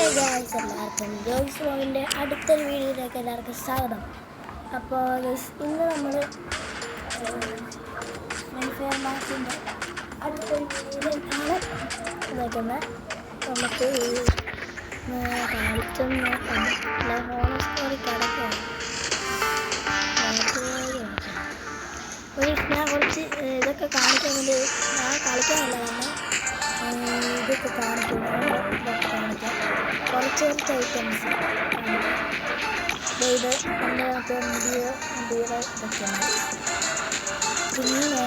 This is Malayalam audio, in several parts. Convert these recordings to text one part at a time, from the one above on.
എല്ലാവർക്കും ജോയ്സ് വ്ലോഗിൻ്റെ അടുത്തൊരു വീഡിയോയിലേക്ക് എല്ലാവർക്കും സ്വാഗതം. അപ്പോൾ ഇന്ന് നമ്മൾ ഫ്രീ ഫയർ മാച്ചിൻ്റെ അടുത്തൊരു വീഡിയോയിലാണ് നോക്കുന്നത്. നമുക്ക് കളിച്ചും നോക്കാം. ഹോണ സ്റ്റോറി കിടക്കുകയാണ്. ഞാൻ കുറച്ച് ഇതൊക്കെ കാണിക്കാൻ വേണ്ടി ഞാൻ കളിക്കാനല്ല ഇതൊക്കെ കാണിക്കാം. കുറച്ച് ഐറ്റംസ് ഇത് എൻ്റെ മുടിയുടെ ഇതൊക്കെയാണ്. പിന്നെ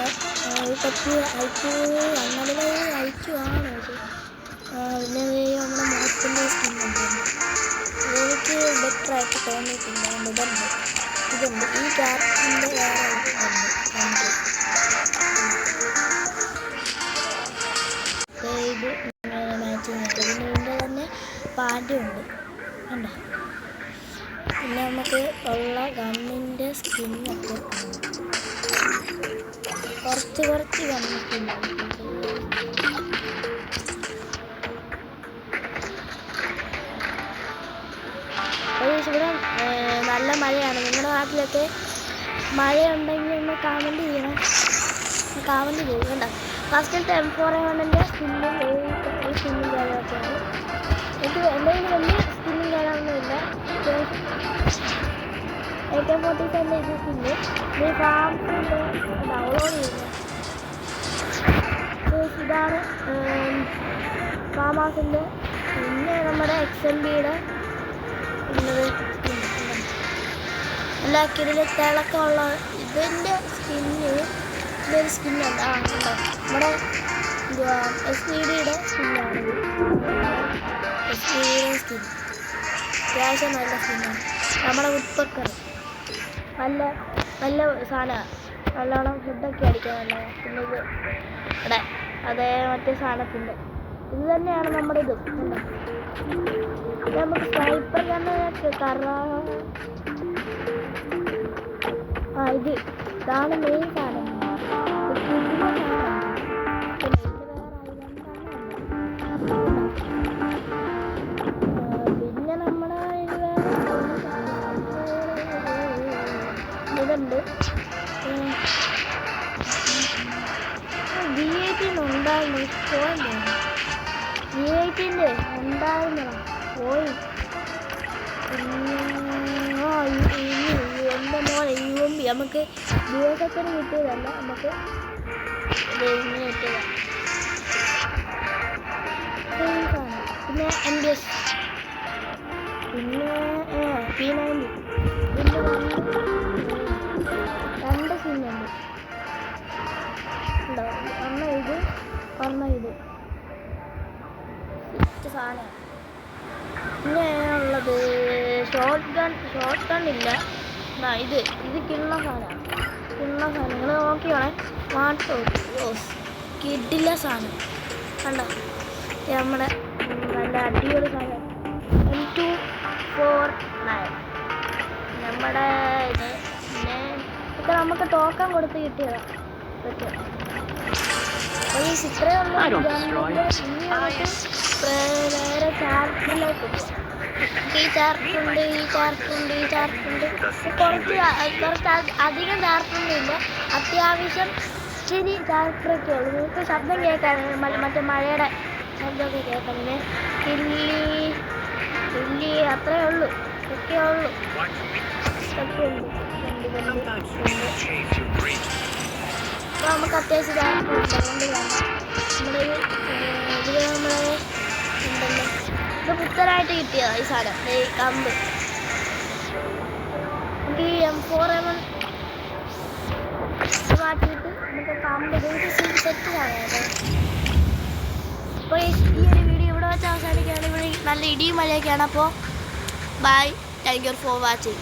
പറ്റിയ അങ്ങനെ അയക്കുവാണ്. പിന്നെ നമ്മുടെ മുഖത്തിൻ്റെ സ്കിന്നുണ്ട്. എനിക്ക് ബെറ്ററായിട്ട് തോന്നിയിട്ടില്ല. ഇതുണ്ട് ഈ ക്യാരക്ടറിൻ്റെ വേറെ ഉണ്ട്. ഇത് മാച്ചിങ് പിന്നെ ഇതിൻ്റെ തന്നെ പാൻറ്റുണ്ട് കണ്ടോ. പിന്നെ നമുക്ക് ഉള്ള ഗണ്ണിൻ്റെ സ്കിന്നൊക്കെ കുറച്ച് ഗണ്ണ് സ്കിന്നുണ്ട്. ഇവിടെ നല്ല മഴയാണ്. നിങ്ങളുടെ നാട്ടിലൊക്കെ മഴയുണ്ടെങ്കിൽ ഒന്ന് കമൻറ്റ് ചെയ്യണം. കമൻറ്റ് ചെയ്യും കേട്ടോ. ഫസ്റ്റിലത്തെ M4A1ൻ്റെ സ്കിന്നും ഈ സ്കിന്നും കാര്യമൊക്കെയാണ്. എനിക്ക് എന്തെങ്കിലും വലിയ സ്കിന്നും കാണാനൊന്നുമില്ല. AK-47 ഇത് സ്കിന്ന് ഈ ഫാമിൻ്റെ ഡൗൺലോഡ് ചെയ്യുന്നത്. ഇതാണ് ഫാം ഹൗസിൻ്റെ. പിന്നെ നമ്മുടെ XMBയുടെ ഉള്ളത് എല്ലാ കിടിൽ തിളക്കമുള്ള ഇതിൻ്റെ സ്കിന്ന്. ഇതൊരു സ്കിന്നുണ്ട്. നമ്മുടെ SPDയുടെ സ്കിന്നാണ്. SPDയുടെ സ്കിൻ അത്യാവശ്യം നല്ല സ്കിന്നാണ്. നമ്മുടെ ഉത്പക്കർ നല്ല സാധനമാണ്. നല്ലോണം ഹെഡൊക്കെ അടിക്കാൻ നല്ല. പിന്നെ ഇത് ഇവിടെ അതേ മറ്റേ സാധനത്തിൻ്റെ ഇത് തന്നെയാണ് നമ്മുടെ ഇത്. നമുക്ക് സ്നൈപ്പർ ഗണ്ണൊക്കെ ഇതാണ് മെയിൻ സാധനം. പിന്നെ നമ്മുടെ ഇതുണ്ട്. V18 ഉണ്ടായിരുന്നു. V18 ഉണ്ടായിരുന്നു പോയി. എൻ്റെ മോനെ UMP നമുക്ക് ദിവസത്തിന് കിട്ടിയതല്ല, നമുക്ക് ഇങ്ങനെ കിട്ടിയതാണ്. പിന്നെ MBS പിന്നെ P90 ഇതിൻ്റെ രണ്ട് സിമ്മുണ്ട്. ഉണ്ടോ? ഒന്ന് ഇത് സാധനം. പിന്നെ ഉള്ളത് ഷോർട്ട് ഗൺ ഇല്ല. ഇത് കിണ്ണ സാധനമാണ്. നിങ്ങൾ നോക്കിയോണേ. കിഡില്ല സാധനം കണ്ടോ. നമ്മുടെ നല്ല അടിപൊളി സാധനം M249 നമ്മുടെ ഇത്. പിന്നെ ഇതൊക്കെ നമുക്ക് ടോക്കൺ കൊടുത്ത് കിട്ടിയതാണ്. ഇത്രയേ ഉള്ളൂ. വേറെ ചാർട്ടിലേക്ക് ഈ ചാർട്ടുണ്ട്. കുറച്ച് അധികം ചാർട്ടൊന്നുമില്ല. അത്യാവശ്യം ഇച്ചിരി ചാർട്ടറൊക്കെ ഉള്ളൂ. നിങ്ങൾക്ക് ശബ്ദം കേൾക്കാൻ മറ്റേ മഴയുടെ ശബ്ദമൊക്കെ കേൾക്കാം. പിന്നെ കില്ലി അത്രയേ ഉള്ളൂ. ഒക്കെ ഉള്ളൂ. അപ്പോൾ നമുക്ക് അത്യാവശ്യം ചാർട്ടുണ്ട്. അതുകൊണ്ട് നമ്മുടെ ഇതിൽ നമ്മളെ ഉണ്ടല്ലോ. ഇത് പുത്തനായിട്ട് കിട്ടിയതാണ് ഈ സാധനം. ഈ കമ്പ് നമുക്ക് ഈ M4A1 മാറ്റിയിട്ട് നമുക്ക് കമ്പ് സെറ്റ് കാണാം. അപ്പോൾ ഈ ഒരു വീഡിയോ ഇവിടെ വെച്ച് അവസാനിക്കുകയാണ്. ഇവിടെ നല്ല ഇടിയും മഴയൊക്കെയാണ്. അപ്പോൾ bye. Thank you for watching.